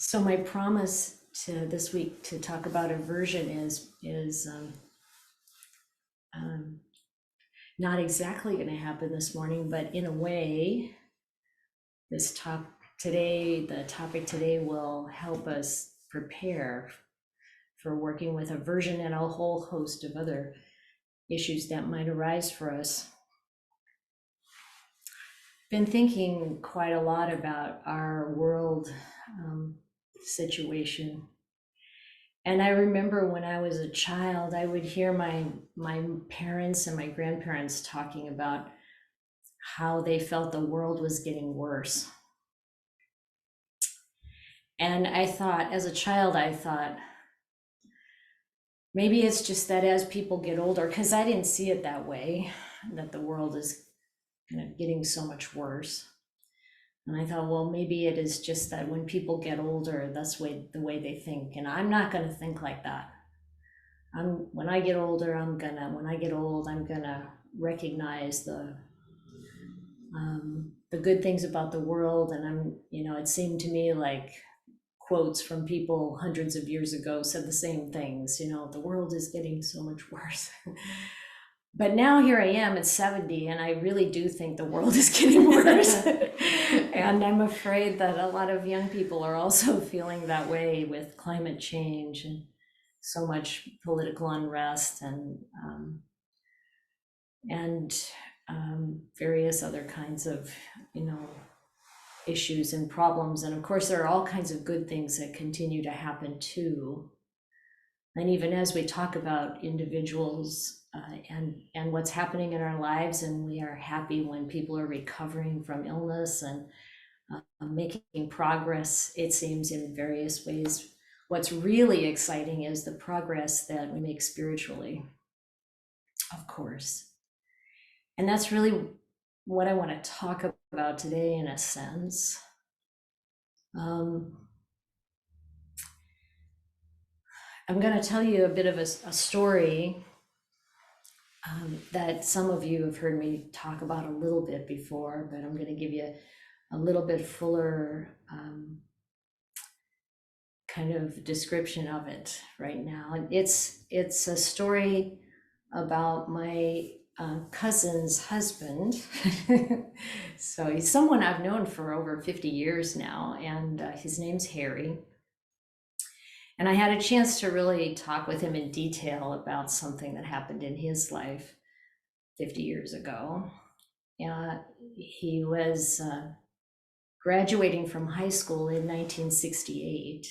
So my promise to this week to talk about aversion is um, not exactly going to happen this morning, but in a way, the topic today will help us prepare for working with aversion and a whole host of other issues that might arise for us. Been thinking quite a lot about our world situation. And I remember when I was a child, I would hear my parents and my grandparents talking about how they felt the world was getting worse. And I thought, as a child, I thought, maybe it's just that as people get older, because I didn't see it that way, that the world is kind of getting so much worse. And I thought, well, maybe it is just that when people get older, that's the way they think. And I'm not going to think like that. When I get older, when I get old, I'm gonna recognize the good things about the world. And it seemed to me like quotes from people hundreds of years ago said the same things, the world is getting so much worse. But now here I am at 70, and I really do think the world is getting worse. And I'm afraid that a lot of young people are also feeling that way with climate change and so much political unrest and various other kinds of, issues and problems. And of course, there are all kinds of good things that continue to happen too. And even as we talk about individuals and what's happening in our lives, and we are happy when people are recovering from illness and making progress, it seems, in various ways. What's really exciting is the progress that we make spiritually, of course. And that's really what I want to talk about today, in a sense. I'm going to tell you a bit of a story that some of you have heard me talk about a little bit before, but I'm going to give you a little bit fuller kind of description of it right now. And it's a story about my cousin's husband. So he's someone I've known for over 50 years now, and his name's Harry. And I had a chance to really talk with him in detail about something that happened in his life 50 years ago. He was graduating from high school in 1968.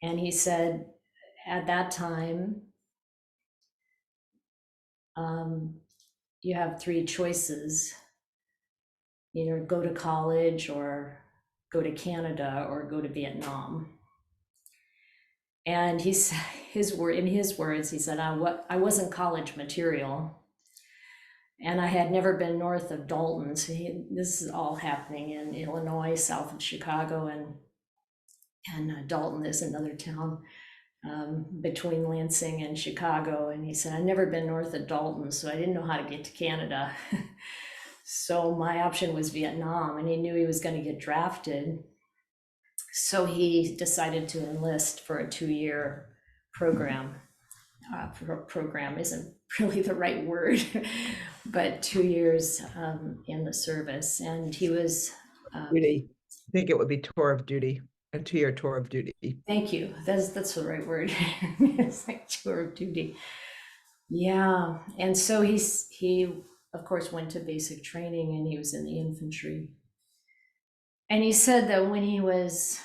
And he said at that time, you have three choices: either go to college or go to Canada or go to Vietnam. And in his words, he said, I wasn't college material, and I had never been north of Dalton. So this is all happening in Illinois, south of Chicago, and Dalton is another town between Lansing and Chicago. And he said, I'd never been north of Dalton, so I didn't know how to get to Canada. So my option was Vietnam, and he knew he was going to get drafted. So he decided to enlist for a 2-year program. Program isn't really the right word, but 2 years in the service. And he was... Duty. I think it would be tour of duty, a 2-year tour of duty. Thank you. That's the right word. It's like tour of duty. Yeah. And so he of course went to basic training, and he was in the infantry. And he said that when he was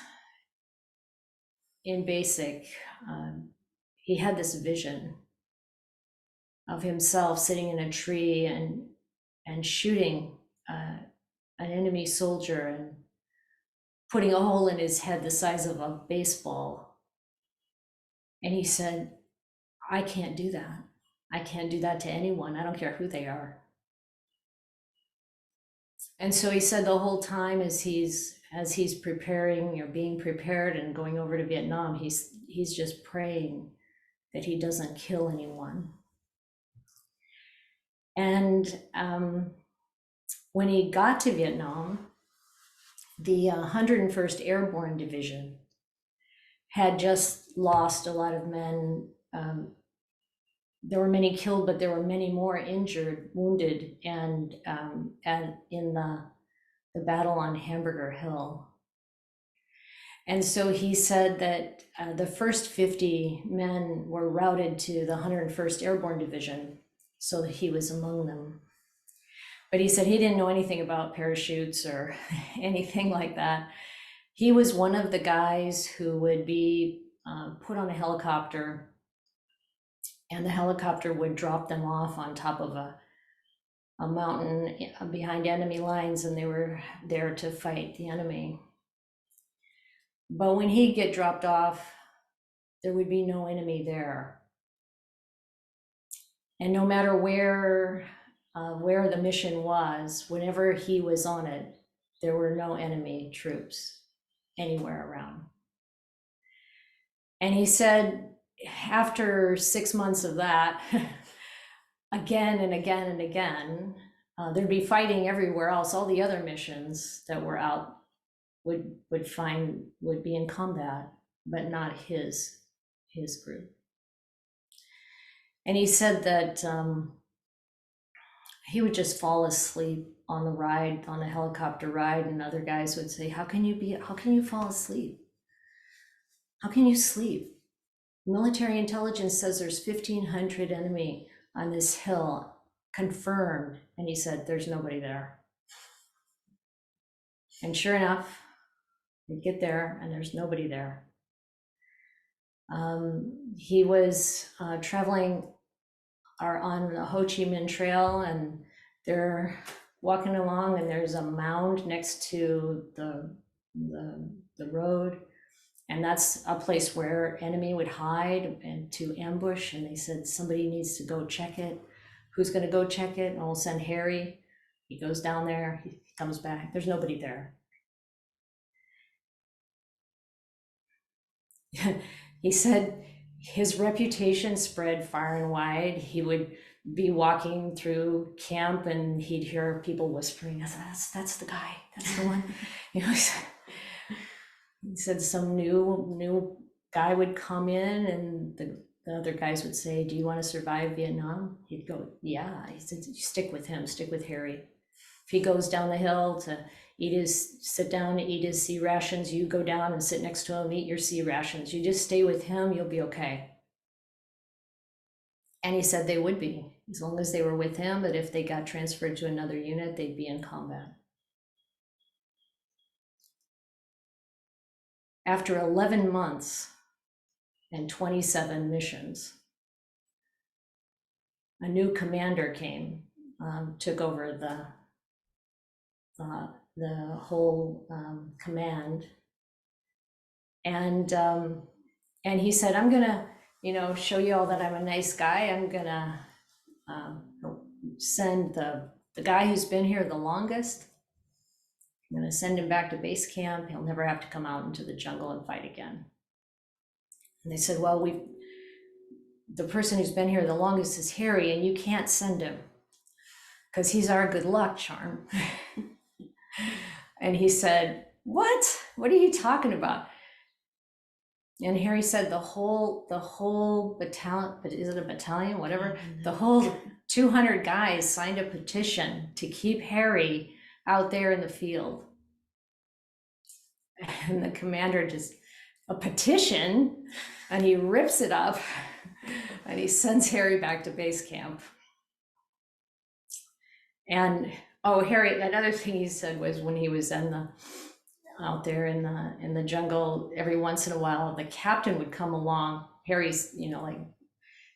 in basic, he had this vision of himself sitting in a tree and shooting an enemy soldier and putting a hole in his head the size of a baseball. And he said, I can't do that. I can't do that to anyone. I don't care who they are. And so he said the whole time as he's preparing, being prepared and going over to Vietnam, he's just praying that he doesn't kill anyone. And when he got to Vietnam, the 101st Airborne Division had just lost a lot of men. There were many killed, but there were many more injured, wounded, and in the battle on Hamburger Hill. And so he said that the first 50 men were routed to the 101st Airborne Division, so he was among them. But he said he didn't know anything about parachutes or anything like that. He was one of the guys who would be put on a helicopter, and the helicopter would drop them off on top of a mountain behind enemy lines, and they were there to fight the enemy. But when he'd get dropped off, there would be no enemy there. And no matter where the mission was, whenever he was on it, there were no enemy troops anywhere around. And he said, after 6 months of that, again and again and again, there'd be fighting everywhere else. All the other missions that were out would be in combat, but not his group. And he said that he would just fall asleep on the helicopter ride, and other guys would say, how can you fall asleep? How can you sleep? Military intelligence says there's 1,500 enemy on this hill, confirmed. And he said, there's nobody there. And sure enough, they get there and there's nobody there. He was traveling on the Ho Chi Minh Trail, and they're walking along, and there's a mound next to the road, and that's a place where enemy would hide and to ambush. And they said somebody needs to go check it. Who's going to go check it? And we'll send Harry. He goes down there. He comes back. There's nobody there. He said his reputation spread far and wide. He would be walking through camp and he'd hear people whispering, that's the guy, that's the one. You know, he said some new guy would come in, and the other guys would say, do you want to survive Vietnam? He'd go, yeah. He said, you stick with him, stick with Harry. If he goes down the hill to sit down and eat his sea rations, you go down and sit next to him, eat your sea rations. You just stay with him, you'll be okay. And he said they would be, as long as they were with him, but if they got transferred to another unit, they'd be in combat. After 11 months and 27 missions, a new commander came, took over the whole command, and he said, I'm gonna, show you all that I'm a nice guy. I'm gonna send the guy who's been here the longest. I'm gonna send him back to base camp. He'll never have to come out into the jungle and fight again. And they said, well, the person who's been here the longest is Harry, and you can't send him because he's our good luck charm. And he said, what are you talking about? And Harry said the whole battalion, but is it a battalion, whatever, the whole 200 guys signed a petition to keep Harry out there in the field. And the commander just, a petition, and he rips it up and he sends Harry back to base camp. And Harry, another thing he said was when he was out there in the jungle, every once in a while, the captain would come along, Harry's,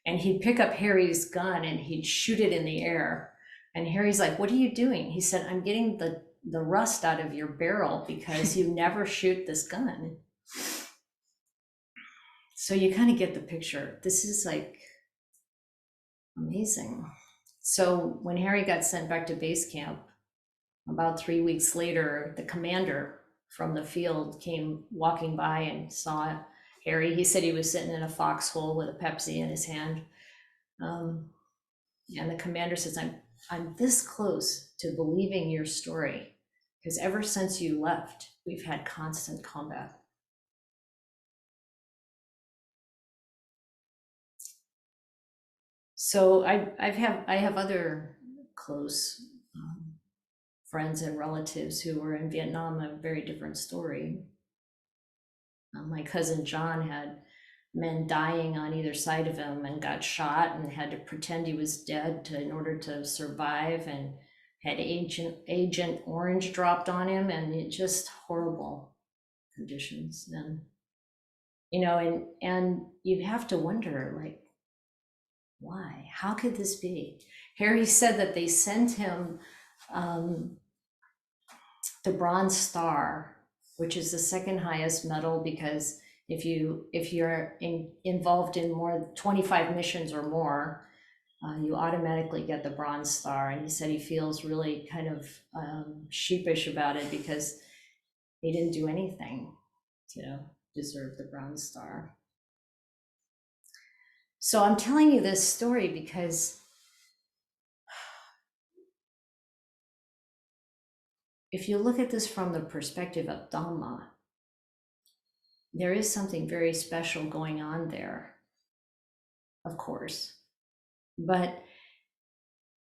and he'd pick up Harry's gun and he'd shoot it in the air. And Harry's like, what are you doing? He said, I'm getting the rust out of your barrel because you never shoot this gun. So you kind of get the picture. This is like amazing. So when Harry got sent back to base camp, about 3 weeks later, the commander from the field came walking by and saw Harry. He said he was sitting in a foxhole with a Pepsi in his hand. And the commander says, I'm this close to believing your story because ever since you left, we've had constant combat. So I have other close friends and relatives who were in Vietnam, a very different story. My cousin John had men dying on either side of him and got shot and had to pretend he was dead in order to survive, and had Agent Orange dropped on him, and it just horrible conditions. And and you have to wonder, like, why? How could this be? Harry said that they sent him um, the Bronze Star, which is the second highest medal, because if you're involved in more 25 missions or more, you automatically get the Bronze Star. And he said he feels really kind of sheepish about it because he didn't do anything to deserve the Bronze Star. So I'm telling you this story because if you look at this from the perspective of Dhamma, there is something very special going on there, of course. But,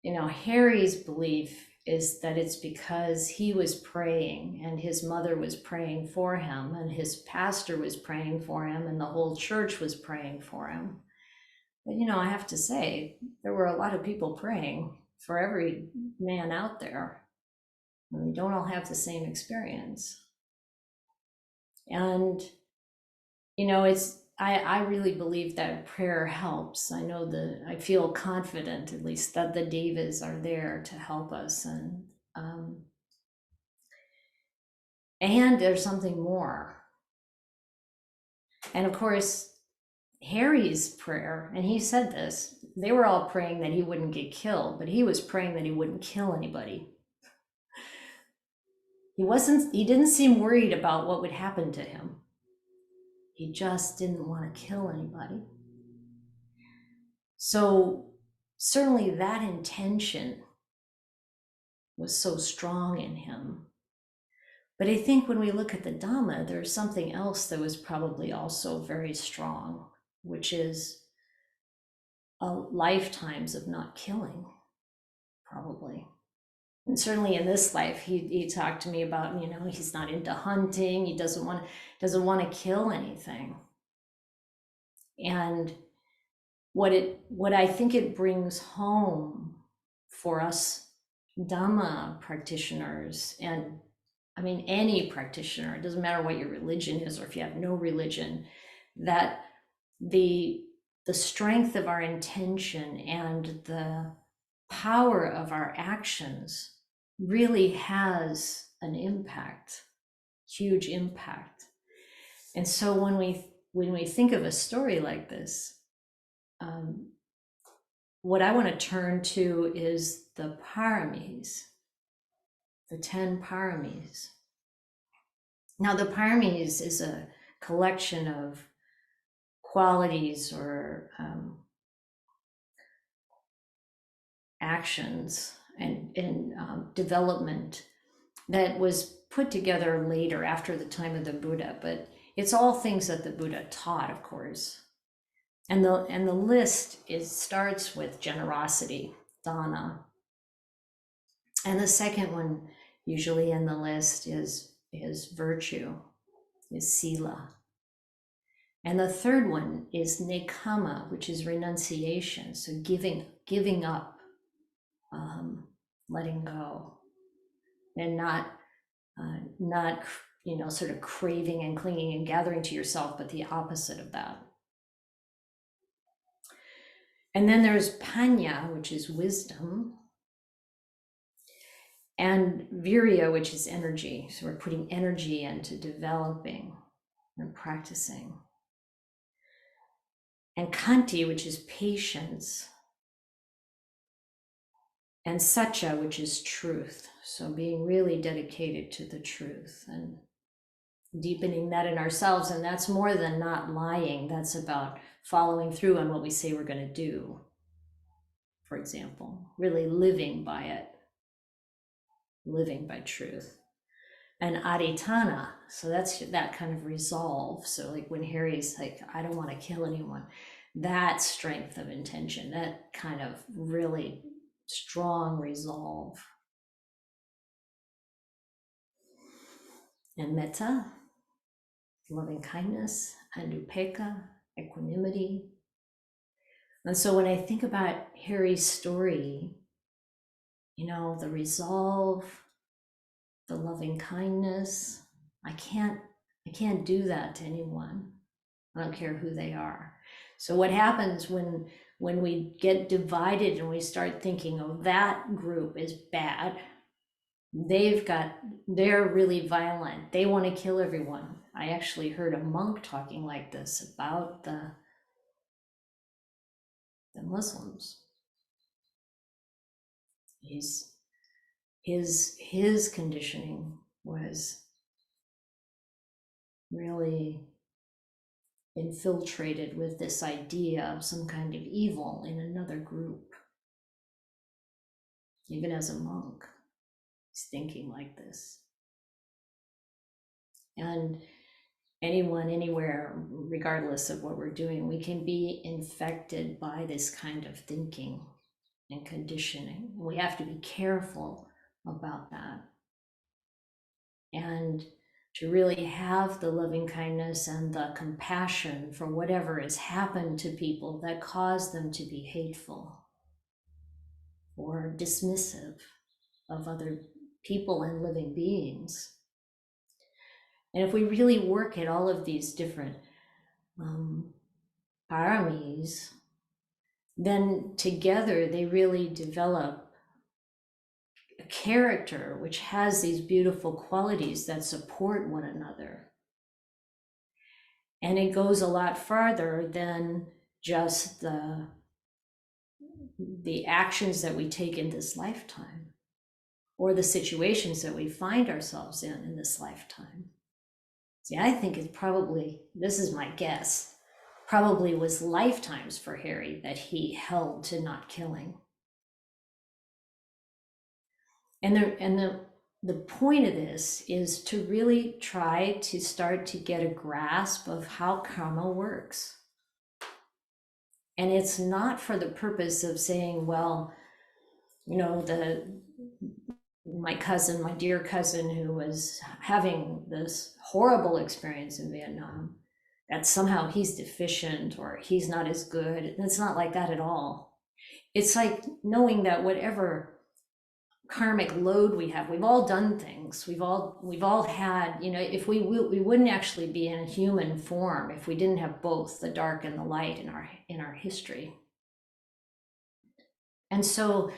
Harry's belief is that it's because he was praying and his mother was praying for him and his pastor was praying for him and the whole church was praying for him. But, I have to say, there were a lot of people praying for every man out there. And we don't all have the same experience. And, I really believe that prayer helps. I feel confident, at least, that the devas are there to help us. And there's something more. And of course, Harry's prayer, and he said this, they were all praying that he wouldn't get killed, but he was praying that he wouldn't kill anybody. He didn't seem worried about what would happen to him. He just didn't want to kill anybody. So certainly that intention was so strong in him. But I think when we look at the Dhamma, there's something else that was probably also very strong, which is lifetimes of not killing, probably. And certainly in this life, he talked to me about, he's not into hunting. He doesn't want to kill anything. And what I think it brings home for us Dhamma practitioners, and I mean any practitioner, it doesn't matter what your religion is or if you have no religion, that the strength of our intention and the power of our actions really has an impact, huge impact. And so when we think of a story like this, what I want to turn to is the paramis, the 10 paramis. Now, the paramis is a collection of qualities or actions and development that was put together later after the time of the Buddha, but it's all things that the Buddha taught, of course. And the list starts with generosity, dana. And the second one usually in the list is virtue, is sila. And the third one is nekama, which is renunciation, so giving up, letting go, and not sort of craving and clinging and gathering to yourself, but the opposite of that. And then there's panya, which is wisdom, and virya, which is energy. So we're putting energy into developing and practicing. And khanti, which is patience. And satya, which is truth. So being really dedicated to the truth and deepening that in ourselves. And that's more than not lying. That's about following through on what we say we're going to do. For example, really living by it, living by truth. And aditana, so that's that kind of resolve. So like when Harry's like, I don't want to kill anyone, that strength of intention, that kind of really strong resolve. And metta, loving kindness, and upekkha, equanimity. And so when I think about Harry's story, you know, the resolve, the loving kindness, I can't do that to anyone. I don't care who they are. So what happens when we get divided and we start thinking, oh, that group is bad, they're really violent, they want to kill everyone. I actually heard a monk talking like this about the Muslims. His conditioning was really infiltrated with this idea of some kind of evil in another group. Even as a monk, he's thinking like this. And anyone, anywhere, regardless of what we're doing, we can be infected by this kind of thinking and conditioning. We have to be careful about that. And to really have the loving kindness and the compassion for whatever has happened to people that caused them to be hateful or dismissive of other people and living beings. And if we really work at all of these different paramis, then together they really develop a character which has these beautiful qualities that support one another. And it goes a lot farther than just the actions that we take in this lifetime or the situations that we find ourselves in this lifetime. See, I think it probably, this is my guess, probably was lifetimes for Harry that he held to not killing. And the point of this is to really try to start to get a grasp of how karma works. And it's not for the purpose of saying, well, you know, my dear cousin who was having this horrible experience in Vietnam, that somehow he's deficient or he's not as good. It's not like that at all. It's like knowing that whatever karmic load we have, we've all done things, we've all had, you know, if we wouldn't actually be in a human form if we didn't have both the dark and the light in our history. And so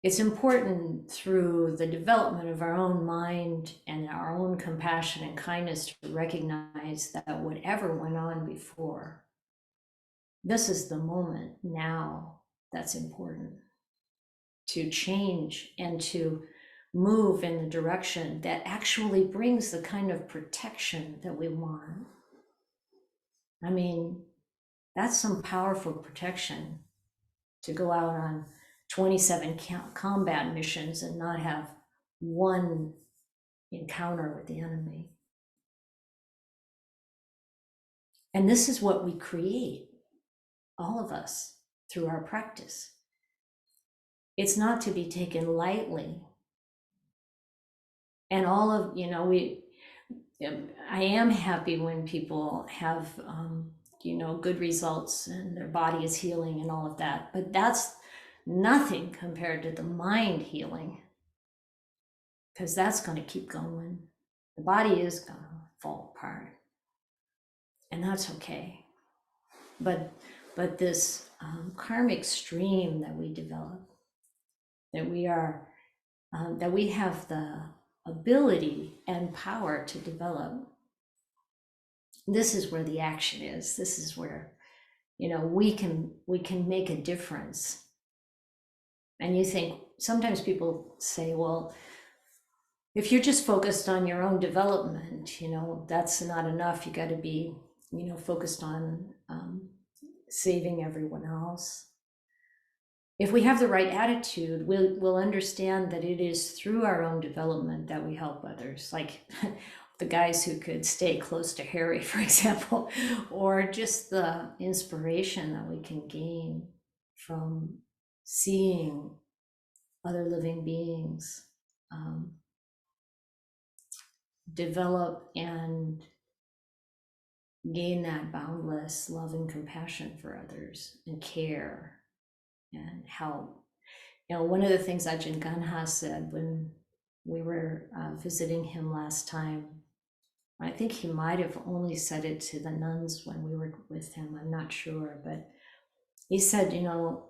it's important through the development of our own mind and our own compassion and kindness to recognize that whatever went on before, this is the moment now that's important to change and to move in the direction that actually brings the kind of protection that we want. I mean, that's some powerful protection, to go out on 27 combat missions and not have one encounter with the enemy. And this is what we create, all of us, through our practice. It's not to be taken lightly. And all of, you know, I am happy when people have, you know, good results and their body is healing and all of that, but that's nothing compared to the mind healing, because that's going to keep going. The body is going to fall apart, and that's okay. But this karmic stream that we develop, that we have the ability and power to develop, this is where the action is. This is where, you know, we can make a difference. And you think, sometimes people say, well, if you're just focused on your own development, you know, that's not enough. You got to be, you know, focused on saving everyone else. If we have the right attitude, we'll understand that it is through our own development that we help others. Like the guys who could stay close to Harry, for example, or just the inspiration that we can gain from seeing other living beings develop and gain that boundless love and compassion for others and care and help. You know, one of the things Ajahn Ganha said when we were visiting him last time, I think he might have only said it to the nuns when we were with him, I'm not sure, but he said, you know,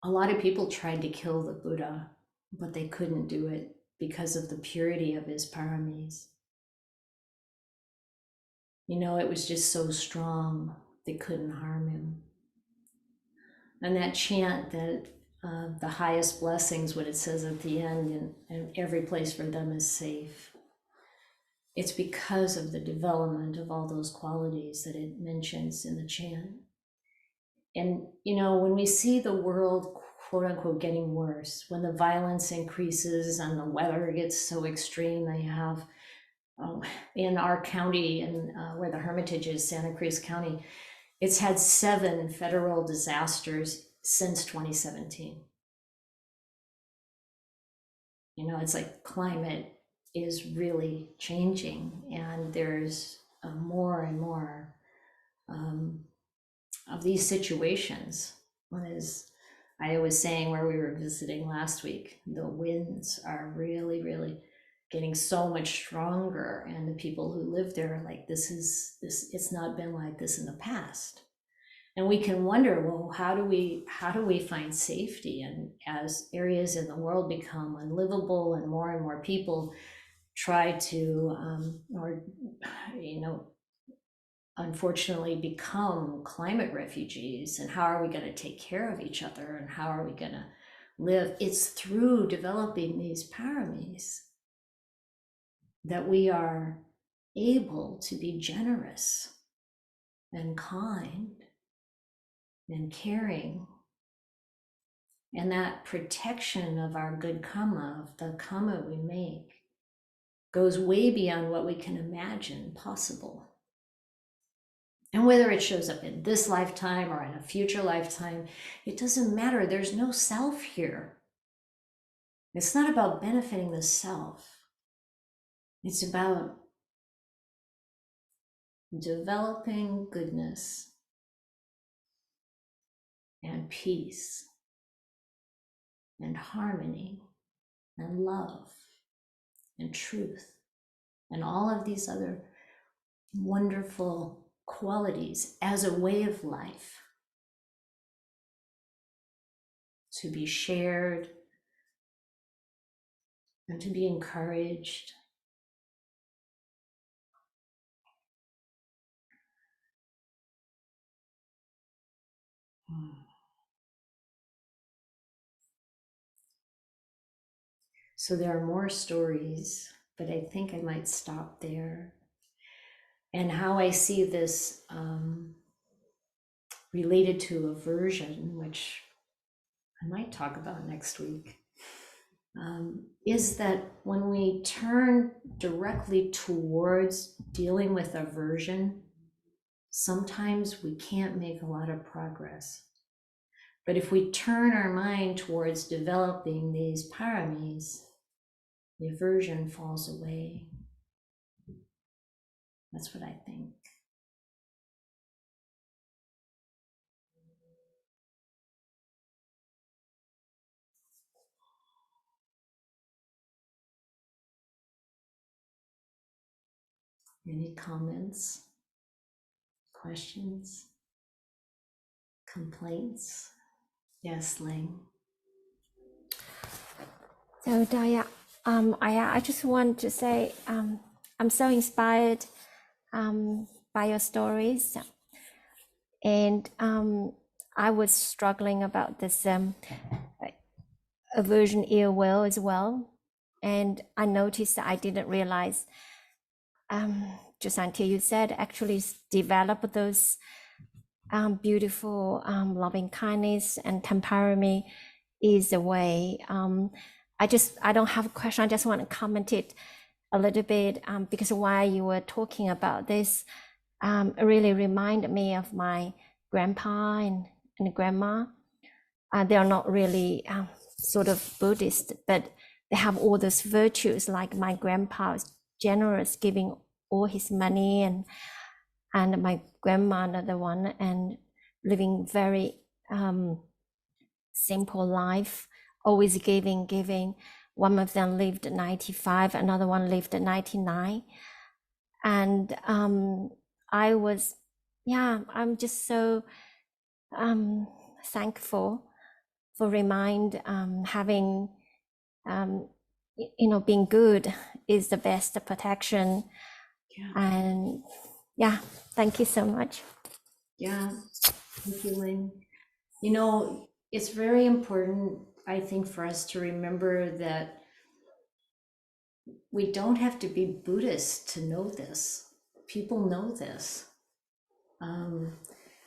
a lot of people tried to kill the Buddha, but they couldn't do it because of the purity of his paramis. You know, it was just so strong, they couldn't harm him. And that chant that the highest blessings, what it says at the end, and every place for them is safe. It's because of the development of all those qualities that it mentions in the chant. And, you know, when we see the world, quote unquote, getting worse, when the violence increases and the weather gets so extreme, they have in our county and where the Hermitage is, Santa Cruz County, it's had 7 federal disasters since 2017. You know, it's like climate is really changing, and there's more and more of these situations. One is, I was saying where we were visiting last week, the winds are really, really getting so much stronger, and the people who live there are like, it's not been like this in the past. And we can wonder, well, how do we find safety? And as areas in the world become unlivable and more people try to, or, you know, unfortunately become climate refugees, and how are we going to take care of each other, and how are we going to live? It's through developing these paramis that we are able to be generous and kind and caring. And that protection of our good karma, of the karma we make, goes way beyond what we can imagine possible. And whether it shows up in this lifetime or in a future lifetime, it doesn't matter. There's no self here. It's not about benefiting the self. It's about developing goodness and peace and harmony and love and truth and all of these other wonderful qualities as a way of life to be shared and to be encouraged. So there are more stories, but I think I might stop there. And how I see this related to aversion, which I might talk about next week, is that when we turn directly towards dealing with aversion, sometimes we can't make a lot of progress. But if we turn our mind towards developing these paramis, the aversion falls away. That's what I think. Any comments, questions, complaints? Yes, Ling. So Daya, I just want to say I'm so inspired by your stories, and I was struggling about this aversion ill will as well, and I noticed that I didn't realize just until you said actually develop those beautiful loving kindness and temperament is the way. I don't have a question, I just want to comment it. a little bit because while you were talking about this, it really reminded me of my grandpa and grandma. They are not really sort of Buddhist, but they have all those virtues. Like my grandpa was generous, giving all his money, and my grandma another one, and living very simple life, always giving. One of them lived 95, another one lived 99. And I'm just so thankful for having being good is the best protection. And thank you so much. Thank you, Lynn. It's very important, I think, for us to remember that we don't have to be Buddhist to know this. People know this.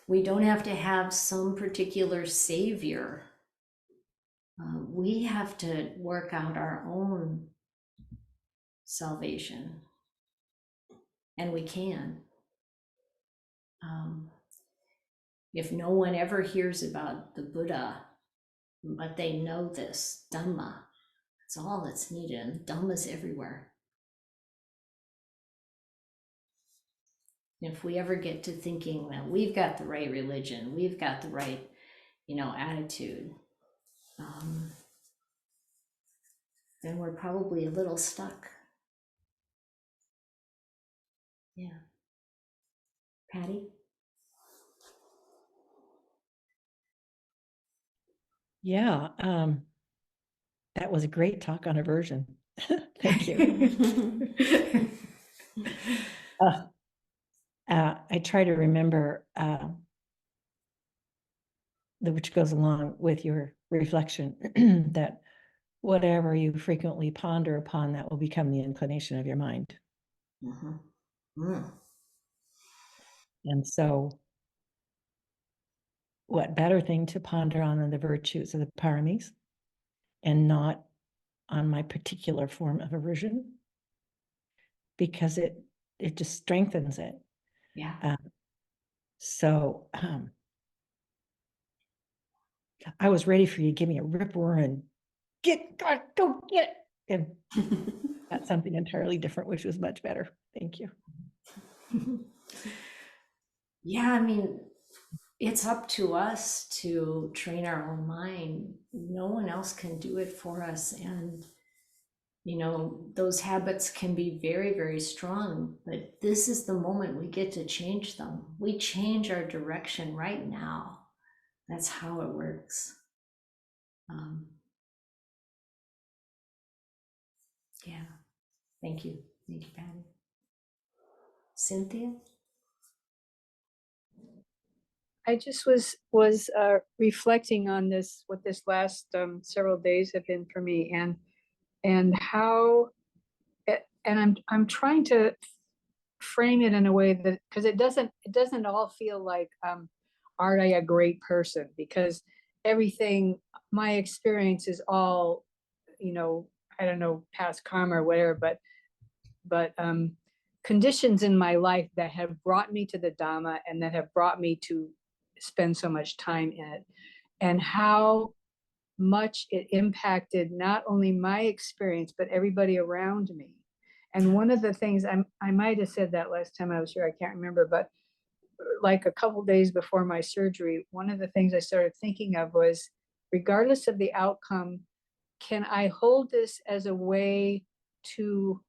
We don't have to have some particular savior. We have to work out our own salvation, and we can. If no one ever hears about the Buddha, but they know this Dhamma, that's all that's needed. And Dhamma's everywhere. If we ever get to thinking that we've got the right religion, we've got the right, attitude, then we're probably a little stuck. Yeah. Patty? Yeah, that was a great talk on aversion. Thank you. I try to remember, which goes along with your reflection, that whatever you frequently ponder upon, that will become the inclination of your mind. And so, what better thing to ponder on than the virtues of the paramis, and not on my particular form of aversion, because it just strengthens it. So I was ready for you to give me a rip roar and go get it, and that's something entirely different, which was much better. Thank you. It's up to us to train our own mind. No one else can do it for us. And, those habits can be very, very strong, but this is the moment we get to change them. We change our direction right now. That's how it works. Thank you. Thank you, Patty. Cynthia? I just was reflecting on this, what this last several days have been for me, and how, and I'm trying to frame it in a way that, because it doesn't all feel like aren't I a great person, because everything, my experience is all, I don't know, past karma or whatever, but conditions in my life that have brought me to the Dhamma and that have brought me to spend so much time in it, and how much it impacted not only my experience but everybody around me. And one of the things, I might have said that last time I was here, I can't remember, but like a couple days before my surgery, one of the things I started thinking of was, regardless of the outcome, can I hold this as a way to,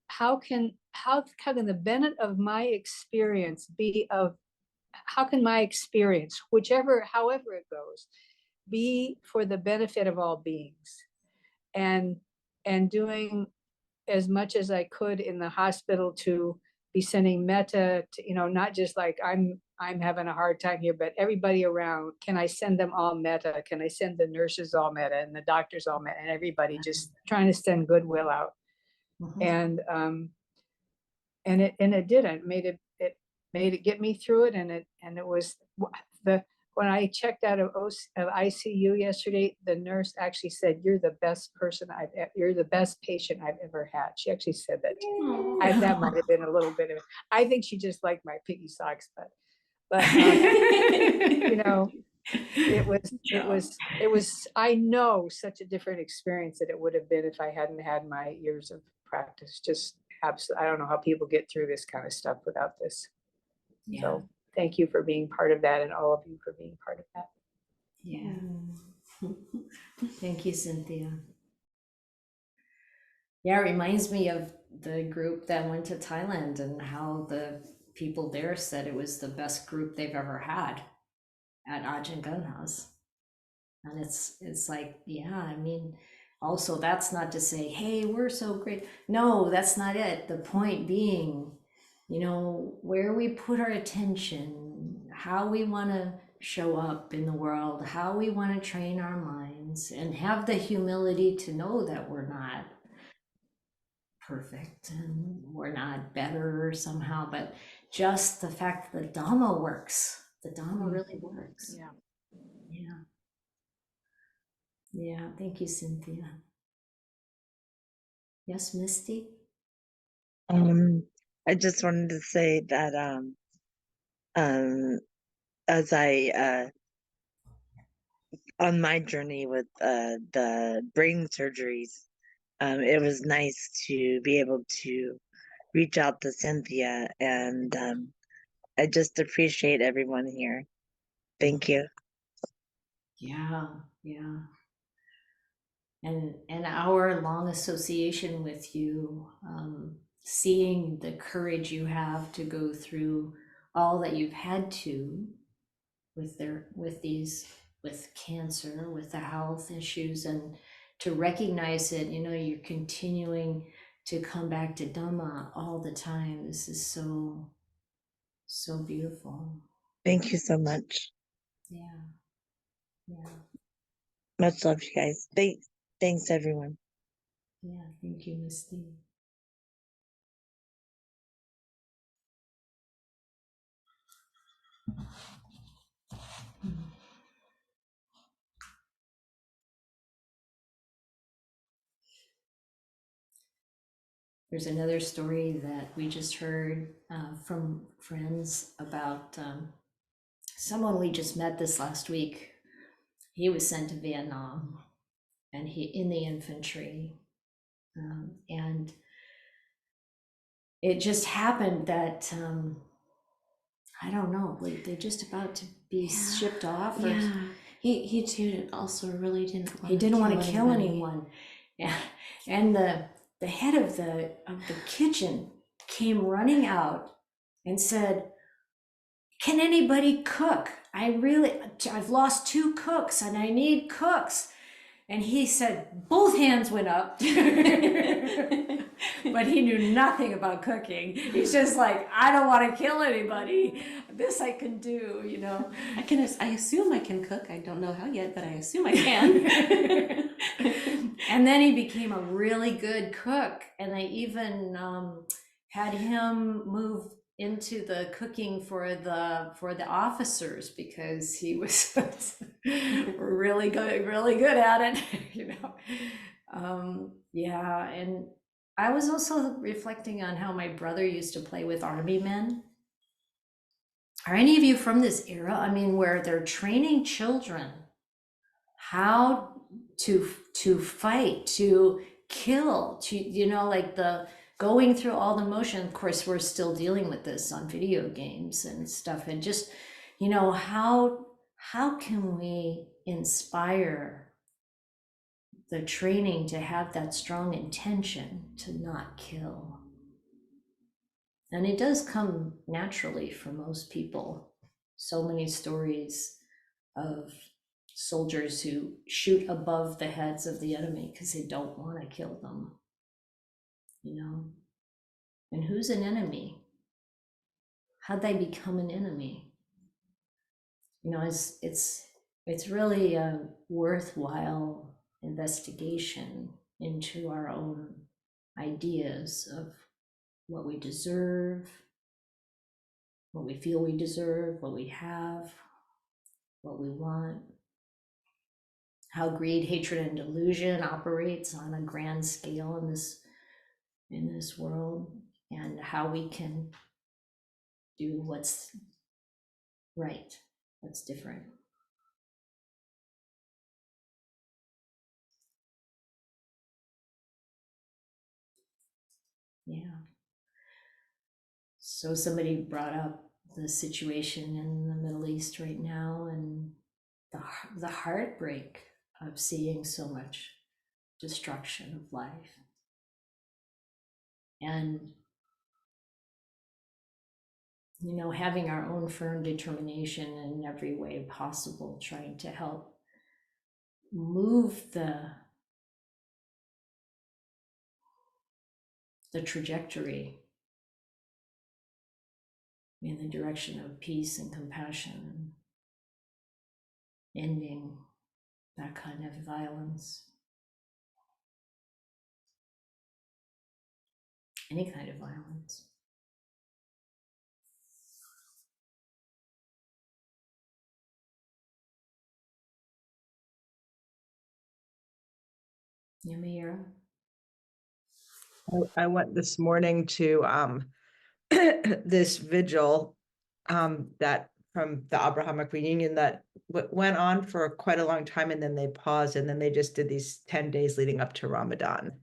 how can the benefit of my experience be of, how can my experience, however it goes, be for the benefit of all beings? And doing as much as I could in the hospital to be sending metta to, not just like I'm having a hard time here, but everybody around, can I send them all metta? Can I send the nurses all metta and the doctors all metta, and everybody just trying to send goodwill out? And it did. It made it get me through it, and it was when I checked out of ICU yesterday, the nurse actually said, "You're the best you're the best patient I've ever had." She actually said that to me. That might have been a little bit of, I think she just liked my piggy socks, but you know, it was, I know, such a different experience that it would have been if I hadn't had my years of practice. Just absolutely, I don't know how people get through this kind of stuff without this. Yeah, So thank you for being part of that, and all of you for being part of that. yeah. Thank you, Cynthia. Yeah, it reminds me of the group that went to Thailand and how the people there said it was the best group they've ever had at Ajahn Gunhouse. And it's like, yeah, I mean, also that's not to say, hey, we're so great. No, that's not it. The point being, you know, where we put our attention, how we want to show up in the world, how we want to train our minds, and have the humility to know that we're not perfect and we're not better somehow, but just the fact that the Dhamma works. The Dhamma really works. Yeah. Yeah. Yeah. Thank you, Cynthia. Yes, Misty? I just wanted to say that as I on my journey with the brain surgeries, it was nice to be able to reach out to Cynthia, and I just appreciate everyone here. Thank you. Yeah, yeah. And our long association with you, seeing the courage you have to go through all that you've had to with cancer, with the health issues, and to recognize it, you know, you're continuing to come back to Dhamma all the time. This is so, so beautiful. Thank you so much. Yeah, yeah, Much love, you guys. Thanks everyone. yeah. Thank you, Misty. There's another story that we just heard from friends about someone we just met this last week. He was sent to Vietnam, and he in the infantry, and it just happened that I don't know, like they're just about to be shipped off. Or Yeah, he too also really didn't want he didn't want to kill anyone. Yeah, and the head of the kitchen came running out and said, "Can anybody cook? I've lost 2 cooks and I need cooks." And he said, both hands went up. But he knew nothing about cooking. He's just like, I don't want to kill anybody. This I can do, you know. I assume I can cook. I don't know how yet, but I assume I can. And then he became a really good cook. And I even had him move into the cooking for the officers, because he was really good at it, you know. Yeah, and I was also reflecting on how my brother used to play with army men. Are any of you from this era? I mean, where they're training children how to fight, to kill, to, you know, like the going through all the motion. Of course, we're still dealing with this on video games and stuff. And just, you know, how can we inspire the training to have that strong intention to not kill? And it does come naturally for most people. So many stories of soldiers who shoot above the heads of the enemy because they don't want to kill them, you know. And who's an enemy? How'd they become an enemy? You know, it's really a worthwhile investigation into our own ideas of what we deserve, what we feel we deserve, what we have, what we want, how greed, hatred, and delusion operates on a grand scale in this world, and how we can do what's right, what's different. Yeah. So somebody brought up the situation in the Middle East right now, and the heartbreak of seeing so much destruction of life. And, you know, having our own firm determination in every way possible, trying to help move the trajectory in the direction of peace and compassion, and ending that kind of violence, any kind of violence. Yamira? I went this morning to this vigil that from the Abrahamic reunion that went on for quite a long time, and then they paused, and then they just did these 10 days leading up to Ramadan.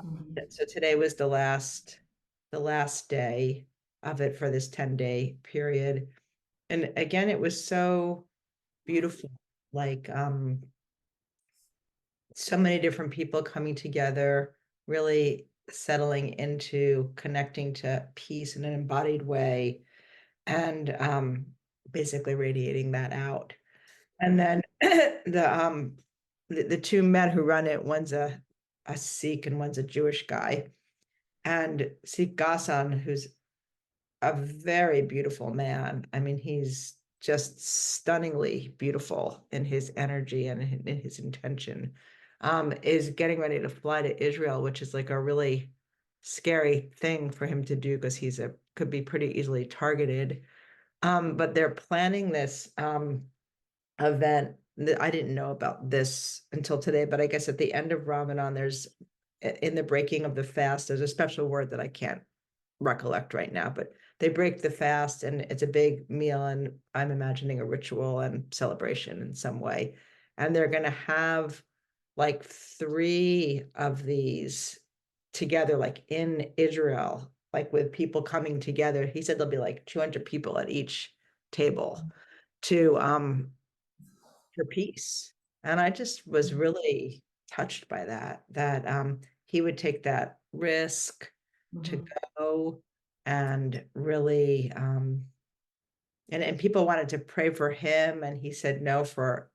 Mhm. So today was the last day of it for this 10-day period. And again, it was so beautiful, like so many different people coming together, really settling into connecting to peace in an embodied way, and basically radiating that out. And then the two men who run it, one's a Sikh and one's a Jewish guy. And Sikh Ghassan, who's a very beautiful man. I mean, he's just stunningly beautiful in his energy and in his intention, is getting ready to fly to Israel, which is like a really scary thing for him to do because could be pretty easily targeted. But they're planning this event. I didn't know about this until today, but I guess at the end of Ramadan, there's in the breaking of the fast, there's a special word that I can't recollect right now, but they break the fast and it's a big meal, and I'm imagining a ritual and celebration in some way. And they're going to have like 3 of these together, like in Israel, like with people coming together. He said there'll be like 200 people at each table to for peace. And I just was really touched by that he would take that risk to go and really and people wanted to pray for him, and he said no, for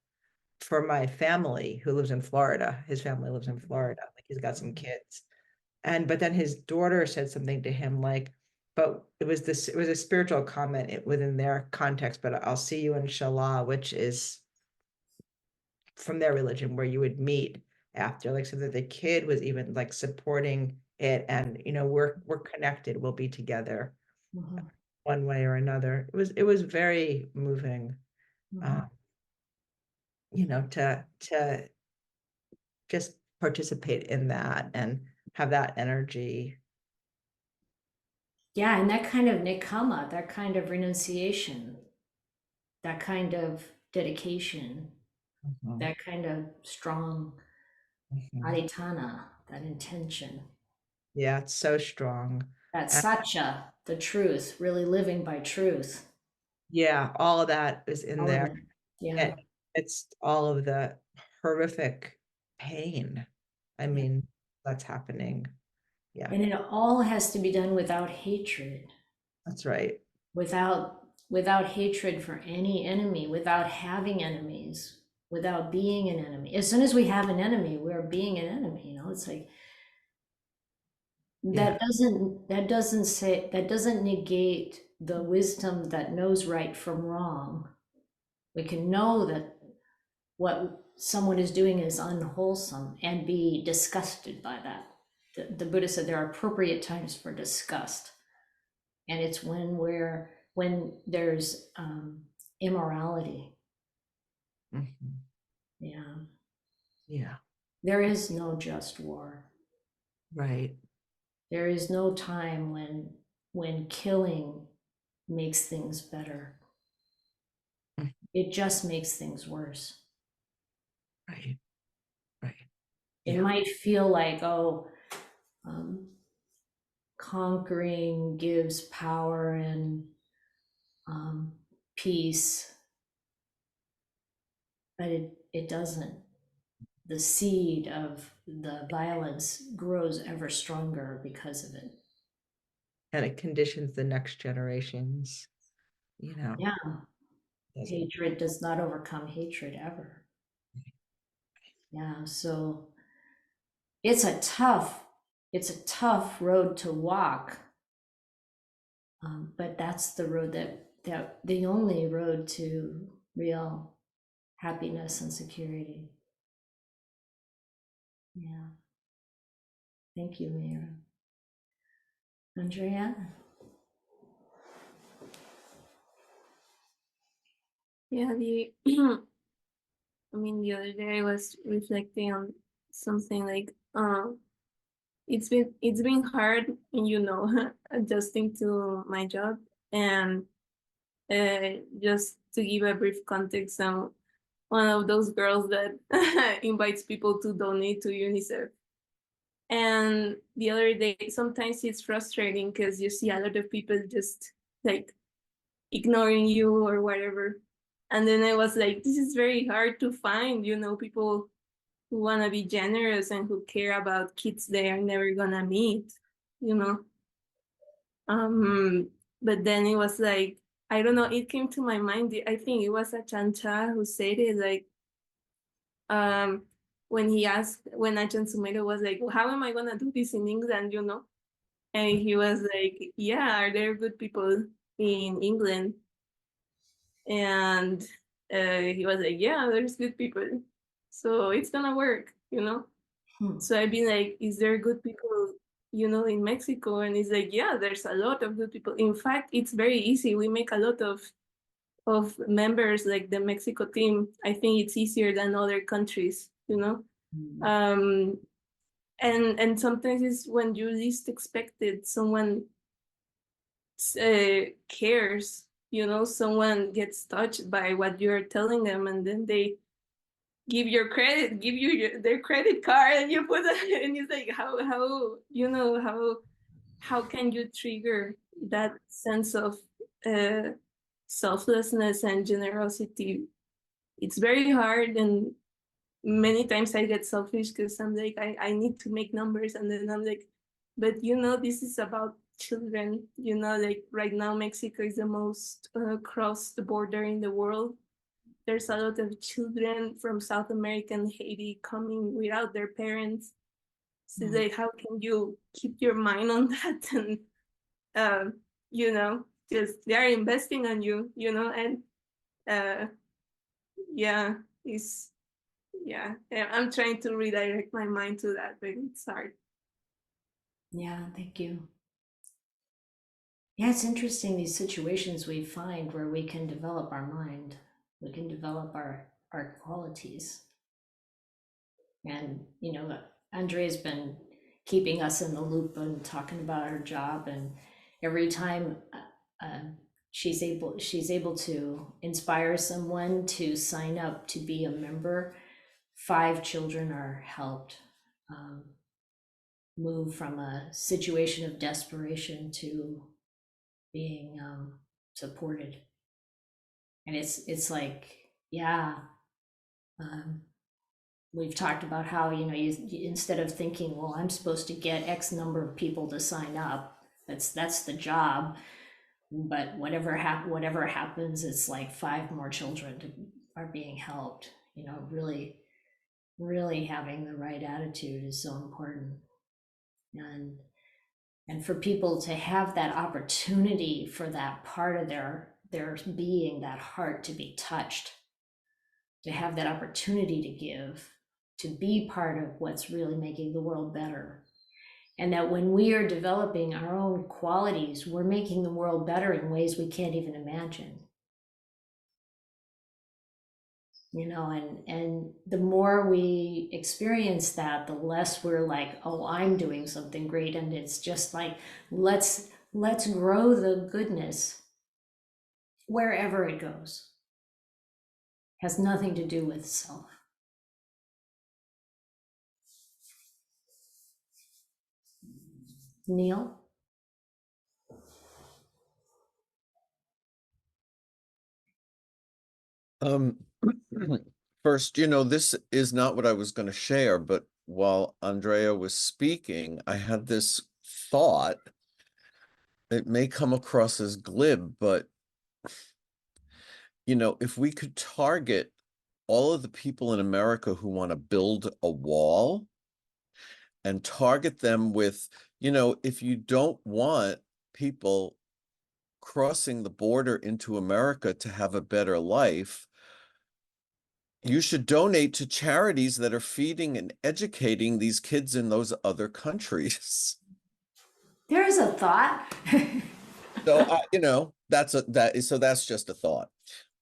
my family who lives in Florida. His family lives in Florida, like he's got some kids. But then his daughter said something to him like, but it was a spiritual comment within their context, but I'll see you inshallah, which is from their religion, where you would meet after, like, so that the kid was even like supporting it, and we're connected, we'll be together one way or another. It was very moving, to just participate in that and have that energy. Yeah, and that kind of nikama, that kind of renunciation, that kind of dedication, that kind of strong adhitthana, that intention, Yeah, it's so strong. that And satya, the truth, really living by truth. yeah, all of that is in All of there. it. Yeah. And it's all of the horrific pain. I mean, that's happening. Yeah, And it all has to be done without hatred, that's right. without hatred for any enemy, without having enemies, without being an enemy. As soon as we have an enemy, we're being an enemy. It's like Yeah. that doesn't negate the wisdom that knows right from wrong. We can know that what someone is doing is unwholesome and be disgusted by that. The Buddha said there are appropriate times for disgust, and it's when there's immorality, Mhm. Yeah. Yeah, There is no just war. right. There is no time when killing makes things better. Mm. It just makes things worse. Right, right. It Yeah. might feel like, oh, conquering gives power and peace, but it doesn't. The seed of the violence grows ever stronger because of it. And it conditions the next generations, you know. Yeah, doesn't- hatred does not overcome hatred ever. Yeah, so it's a tough road to walk, but that's the road that the only road to real happiness and security. Yeah. Thank you, Mira. Andrea? Yeah, I mean, the other day I was reflecting on something like, it's been hard, you know, adjusting to my job, and just to give a brief context, I'm one of those girls that invites people to donate to UNICEF. And the other day, sometimes it's frustrating because you see a lot of people just like ignoring you or whatever. And then I was like, this is very hard to find, you know, people who want to be generous and who care about kids they are never gonna meet, you know. But then it was like, I don't know, it came to my mind. I think it was a chancha who said it, like, when he asked, when Ajahn Sumedho was like, well, how am I gonna do this in England, you know? And he was like, yeah, are there good people in England? And he was like, yeah, there's good people, so it's gonna work, you know. So I've been like, is there good people, you know, in Mexico? And he's like, yeah, there's a lot of good people. In fact, it's very easy. We make a lot of members, like the Mexico team. I think it's easier than other countries, you know. And sometimes it's when you least expect it, someone cares, you know, someone gets touched by what you're telling them, and then they give you their credit card, and you put it, and it's like, how you know, how can you trigger that sense of selflessness and generosity? It's very hard, and many times I get selfish because I'm like, I need to make numbers, and then I'm like, but you know, this is about children, you know, like right now Mexico is the most crossed border in the world. There's a lot of children from South America and Haiti coming without their parents. So like, how can you keep your mind on that? And you know, just they are investing on you, you know, and yeah, it's yeah, I'm trying to redirect my mind to that, but it's hard. Yeah, thank you. Yeah, it's interesting, these situations we find where we can develop our mind, we can develop our qualities. And, you know, Andrea's been keeping us in the loop and talking about her job, and every time she's able to inspire someone to sign up to be a member, 5 children are helped move from a situation of desperation to being supported. And it's like, yeah, we've talked about how, you know, you instead of thinking, well, I'm supposed to get X number of people to sign up, that's the job, but whatever happens, it's like 5 more children are being helped. You know, really having the right attitude is so important. And for people to have that opportunity for that part of their being, that heart, to be touched, to have that opportunity to give, to be part of what's really making the world better. And that when we are developing our own qualities, we're making the world better in ways we can't even imagine. you know, and the more we experience that, the less we're like, oh, I'm doing something great. And it's just like, let's grow the goodness wherever it goes. Has nothing to do with self. Neil? First, you know, this is not what I was going to share, but while Andrea was speaking, I had this thought. It may come across as glib, but you know, if we could target all of the people in America who want to build a wall and target them with, you know, if you don't want people crossing the border into America to have a better life, you should donate to charities that are feeding and educating these kids in those other countries. There's a thought. So, you know, that's just a thought.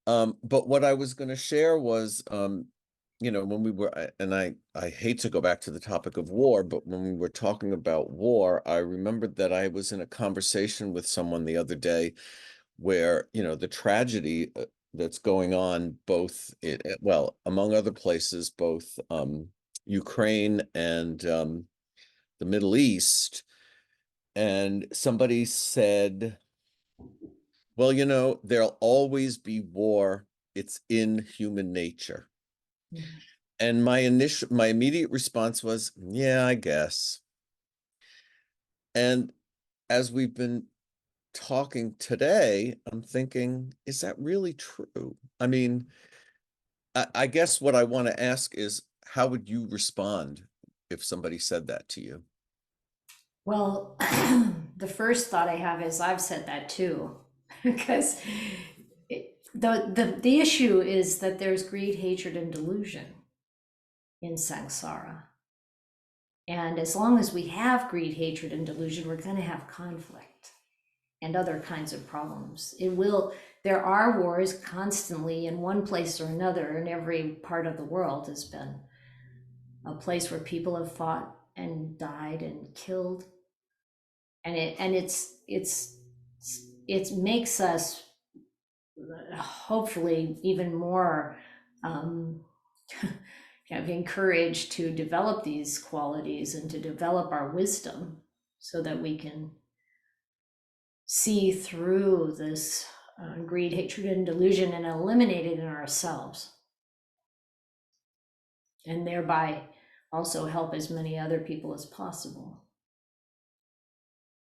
But what I was going to share was, you know, when we were, and I hate to go back to the topic of war, but when we were talking about war, I remembered that I was in a conversation with someone the other day where, you know, the tragedy that's going on both, well, among other places, both Ukraine and the Middle East. And somebody said, well, you know, there'll always be war. It's in human nature. Mm-hmm. And my immediate response was, yeah, I guess. And as we've been talking today, I'm thinking, is that really true? I mean, I guess what I want to ask is, how would you respond if somebody said that to you? Well, the first thought I have is I've said that too, because the issue is that there's greed, hatred, and delusion in samsara. And as long as we have greed, hatred, and delusion, we're going to have conflict and other kinds of problems. There are wars constantly in one place or another, and every part of the world has been a place where people have fought and died and killed. And it makes us hopefully even more kind of encouraged to develop these qualities and to develop our wisdom so that we can see through this greed, hatred, and delusion and eliminate it in ourselves, and thereby also help as many other people as possible.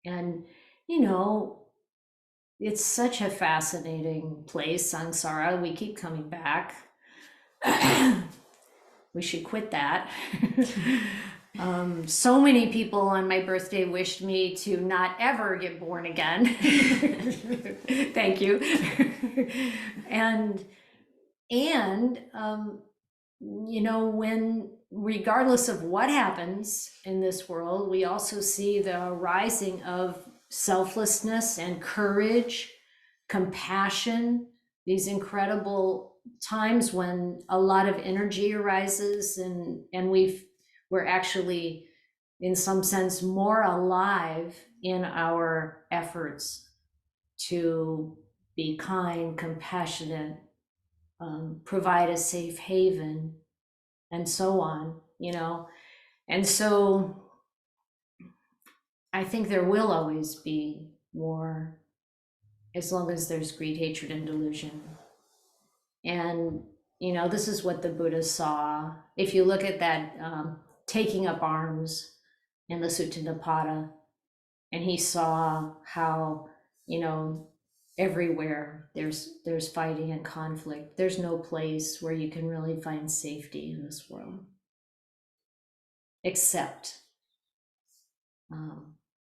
And, you know, it's such a fascinating place, samsara. We keep coming back. We should quit that. So many people on my birthday wished me to not ever get born again. Thank you. And you know, when, regardless of what happens in this world, we also see the rising of selflessness and courage, compassion, these incredible times when a lot of energy arises, and we're actually in some sense more alive in our efforts to be kind, compassionate, provide a safe haven, and so on, you know. And so I think there will always be war as long as there's greed, hatred, and delusion. And, you know, this is what the Buddha saw. If you look at that taking up arms in the Sutta Nipata, and he saw how, you know, everywhere there's fighting and conflict. There's no place where you can really find safety in this world, except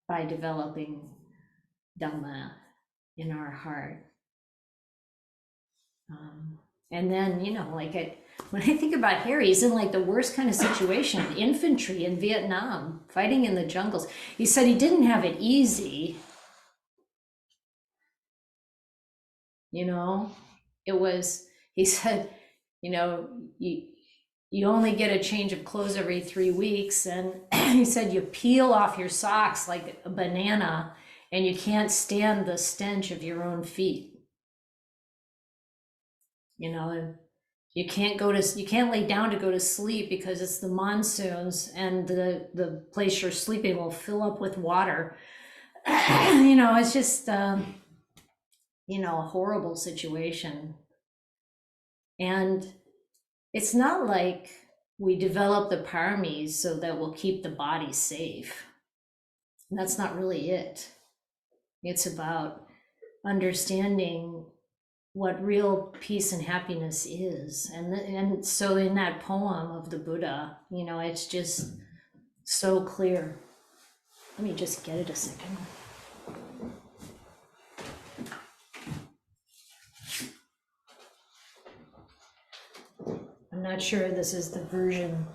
by developing Dhamma in our heart. And then, you know, like when I think about Harry, he's in like the worst kind of situation, infantry in Vietnam, fighting in the jungles. He said he didn't have it easy. You know, he said you know, you only get a change of clothes every 3 weeks. And he said you peel off your socks like a banana and you can't stand the stench of your own feet. You know, you can't lay down to go to sleep because it's the monsoons and the place you're sleeping will fill up with water. You know, it's just, you know, a horrible situation. And it's not like we develop the paramis so that we'll keep the body safe. And that's not really it. It's about understanding what real peace and happiness is. And so in that poem of the Buddha, you know, it's just so clear. Let me just get it a second. I'm not sure this is the version.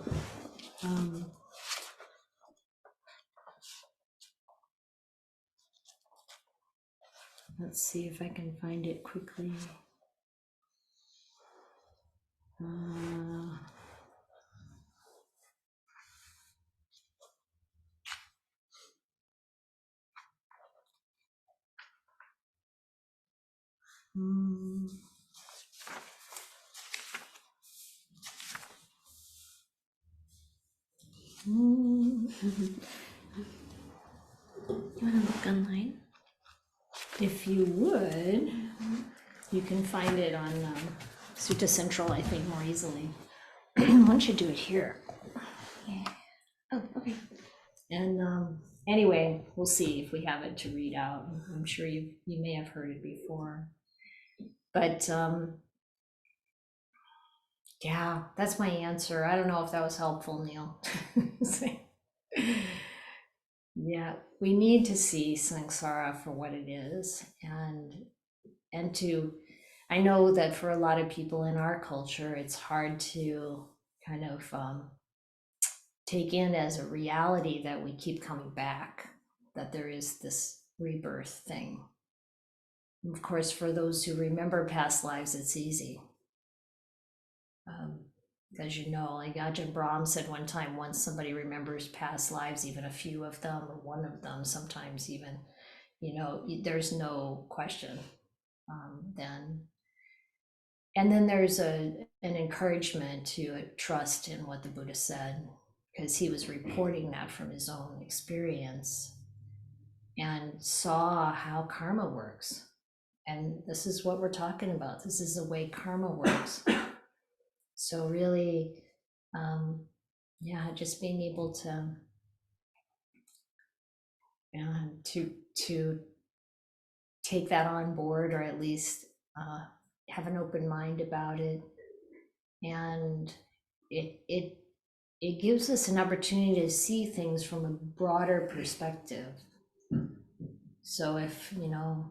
Let's see if I can find it quickly. You want to look online? If you would, you can find it on Sutta Central, I think, more easily. Why don't you do it here? Yeah. Oh, okay. And anyway, we'll see if we have it to read out. I'm sure you may have heard it before. But yeah, that's my answer. I don't know if that was helpful, Neil. Yeah, we need to see samsara for what it is, and to, I know that for a lot of people in our culture, it's hard to kind of take in as a reality that we keep coming back, that there is this rebirth thing. And of course, for those who remember past lives, it's easy. As you know, like Ajahn Brahm said one time, once somebody remembers past lives, even a few of them or one of them, sometimes even, you know, there's no question then. And then there's an encouragement to trust in what the Buddha said, because he was reporting that from his own experience and saw how karma works. And this is what we're talking about. This is the way karma works. So really, yeah, just being able to take that on board, or at least have an open mind about it, and it gives us an opportunity to see things from a broader perspective. So if, you know,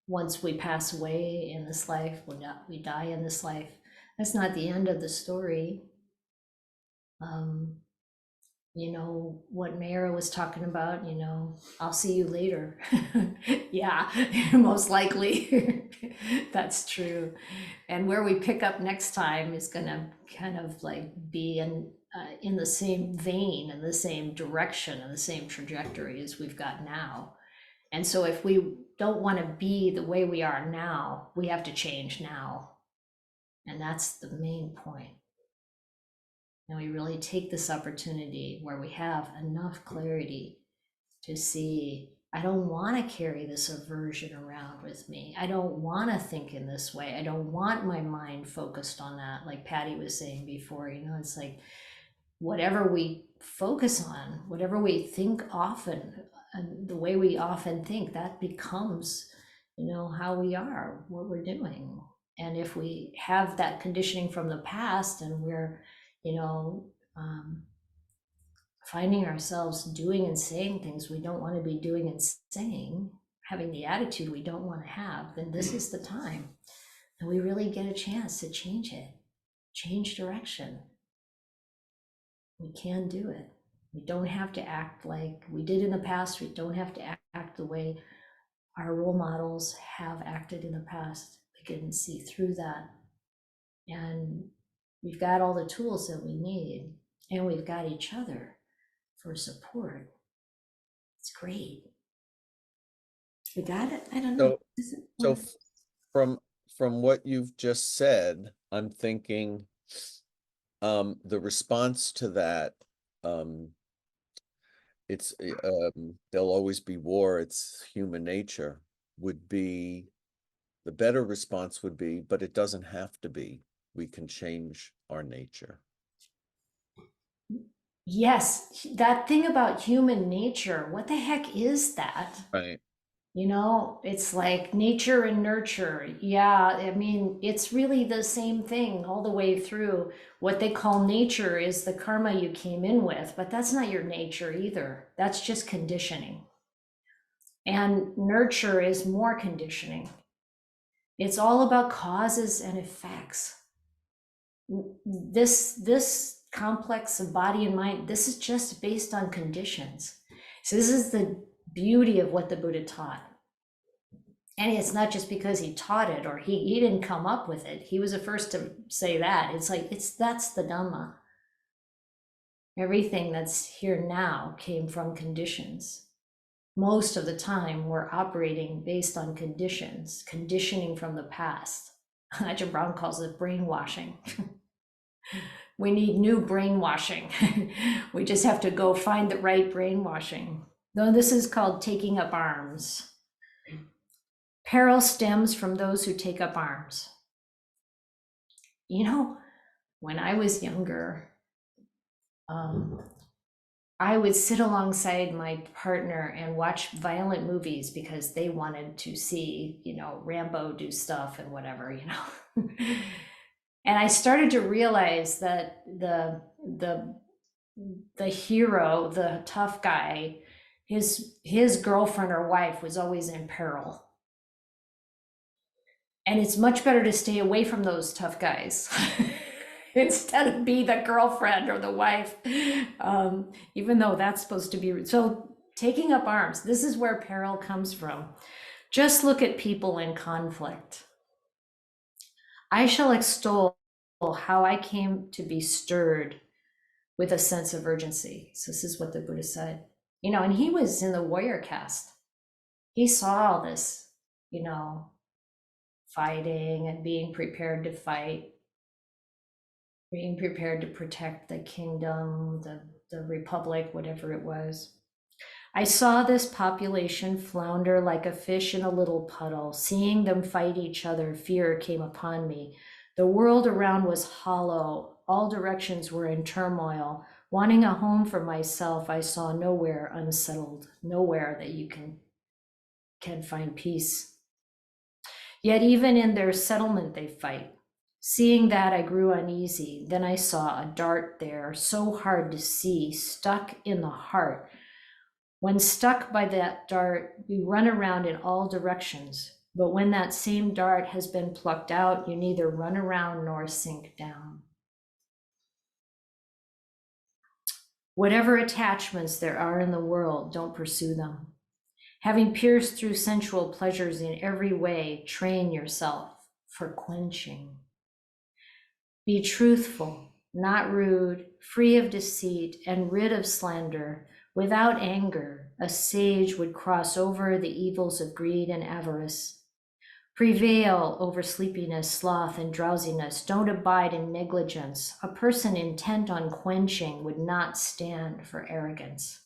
once we pass away in this life, we die in this life, that's not the end of the story. You know, what Mayra was talking about, you know, I'll see you later. Yeah, most likely. That's true. And where we pick up next time is gonna kind of like be in the same vein, in the same direction, and the same trajectory as we've got now. And so if we don't want to be the way we are now, we have to change now. And that's the main point. And we really take this opportunity where we have enough clarity to see, I don't want to carry this aversion around with me. I don't want to think in this way. I don't want my mind focused on that. Like Patty was saying before, you know, it's like whatever we focus on, whatever we think often, and the way we often think, that becomes, you know, how we are, what we're doing. And if we have that conditioning from the past and we're, you know, finding ourselves doing and saying things we don't want to be doing and saying, having the attitude we don't want to have, then this is the time. And we really get a chance to change it, change direction. We can do it. We don't have to act like we did in the past. We don't have to act the way our role models have acted in the past. We can see through that And we've got all the tools that we need, and we've got each other for support. It's great. We got it? I don't know. So from what you've just said, I'm thinking the response to that, it's there'll always be war, it's human nature, would be the better response would be, but it doesn't have to be. We can change our nature. Yes, that thing about human nature, what the heck is that? Right. You know, it's like nature and nurture. Yeah, I mean, it's really the same thing all the way through. What they call nature is the karma you came in with, but that's not your nature either. That's just conditioning. And nurture is more conditioning. It's all about causes and effects. This complex of body and mind, this is just based on conditions. So this is the beauty of what the Buddha taught. And it's not just because he taught it or he didn't come up with it. He was the first to say that. It's like, that's the Dhamma. Everything that's here now came from conditions. Most of the time we're operating based on conditions, conditioning from the past. Ajahn Brahm calls it brainwashing. We need new brainwashing. We just have to go find the right brainwashing. No, this is called taking up arms. Peril stems from those who take up arms. You know, when I was younger, I would sit alongside my partner and watch violent movies because they wanted to see, you know, Rambo do stuff and whatever, you know. And I started to realize that the hero, the tough guy, his girlfriend or wife was always in peril. And it's much better to stay away from those tough guys instead of be the girlfriend or the wife, even though that's supposed to be. So taking up arms, this is where peril comes from. Just look at people in conflict. I shall extol how I came to be stirred with a sense of urgency. So this is what the Buddha said. You know, and he was in the warrior caste. He saw all this, you know, fighting and being prepared to fight, being prepared to protect the kingdom, the republic, whatever it was. I saw this population flounder like a fish in a little puddle. Seeing them fight each other, fear came upon me. The world around was hollow. All directions were in turmoil. Wanting a home for myself, I saw nowhere unsettled, nowhere that you can find peace. Yet even in their settlement they fight. Seeing that, I grew uneasy. Then I saw a dart there, so hard to see, stuck in the heart. When stuck by that dart, we run around in all directions. But when that same dart has been plucked out, you neither run around nor sink down. Whatever attachments there are in the world, don't pursue them. Having pierced through sensual pleasures in every way, train yourself for quenching. Be truthful, not rude, free of deceit, and rid of slander. Without anger, a sage would cross over the evils of greed and avarice. Prevail over sleepiness, sloth, and drowsiness. Don't abide in negligence. A person intent on quenching would not stand for arrogance.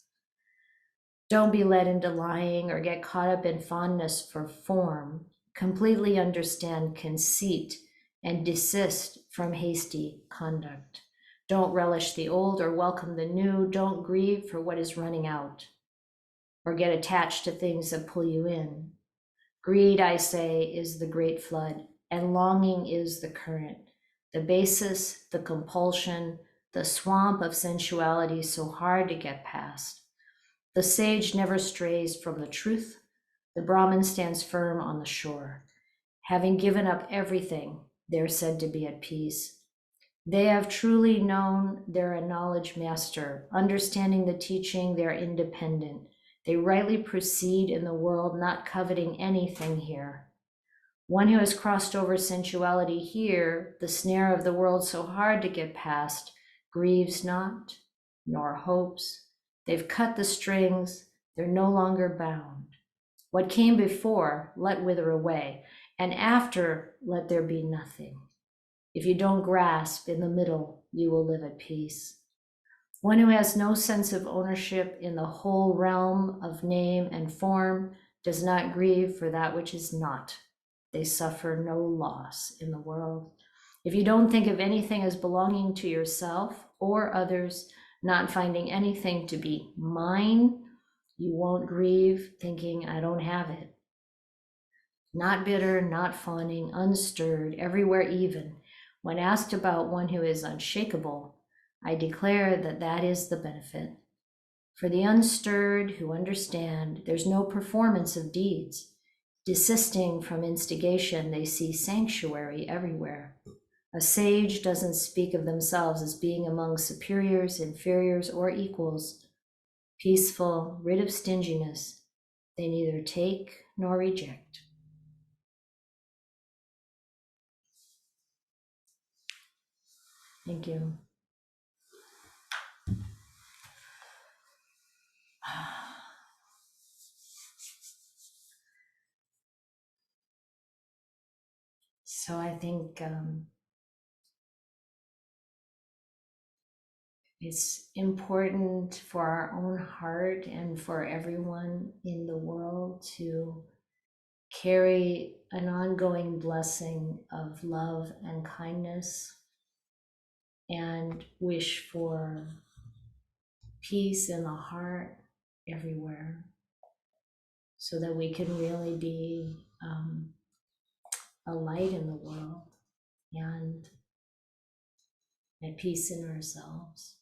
Don't be led into lying or get caught up in fondness for form. Completely understand conceit and desist from hasty conduct. Don't relish the old or welcome the new. Don't grieve for what is running out or get attached to things that pull you in. Greed, I say, is the great flood, and longing is the current, the basis, the compulsion, the swamp of sensuality so hard to get past. The sage never strays from the truth. The Brahmin stands firm on the shore. Having given up everything, they're said to be at peace. They have truly known their acknowledged master. Understanding the teaching, they're independent. They rightly proceed in the world, not coveting anything here. One who has crossed over sensuality here, the snare of the world so hard to get past, grieves not, nor hopes. They've cut the strings, they're no longer bound. What came before, let wither away, and after, let there be nothing. If you don't grasp in the middle, you will live at peace. One who has no sense of ownership in the whole realm of name and form does not grieve for that which is not. They suffer no loss in the world. If you don't think of anything as belonging to yourself or others, not finding anything to be mine, you won't grieve thinking, I don't have it. Not bitter, not fawning, unstirred, everywhere even. When asked about one who is unshakable, I declare that that is the benefit. For the unstirred who understand, there's no performance of deeds. Desisting from instigation, they see sanctuary everywhere. A sage doesn't speak of themselves as being among superiors, inferiors, or equals. Peaceful, rid of stinginess, they neither take nor reject. Thank you. So I think it's important for our own heart and for everyone in the world to carry an ongoing blessing of love and kindness and wish for peace in the heart everywhere so that we can really be a light in the world and at peace in ourselves.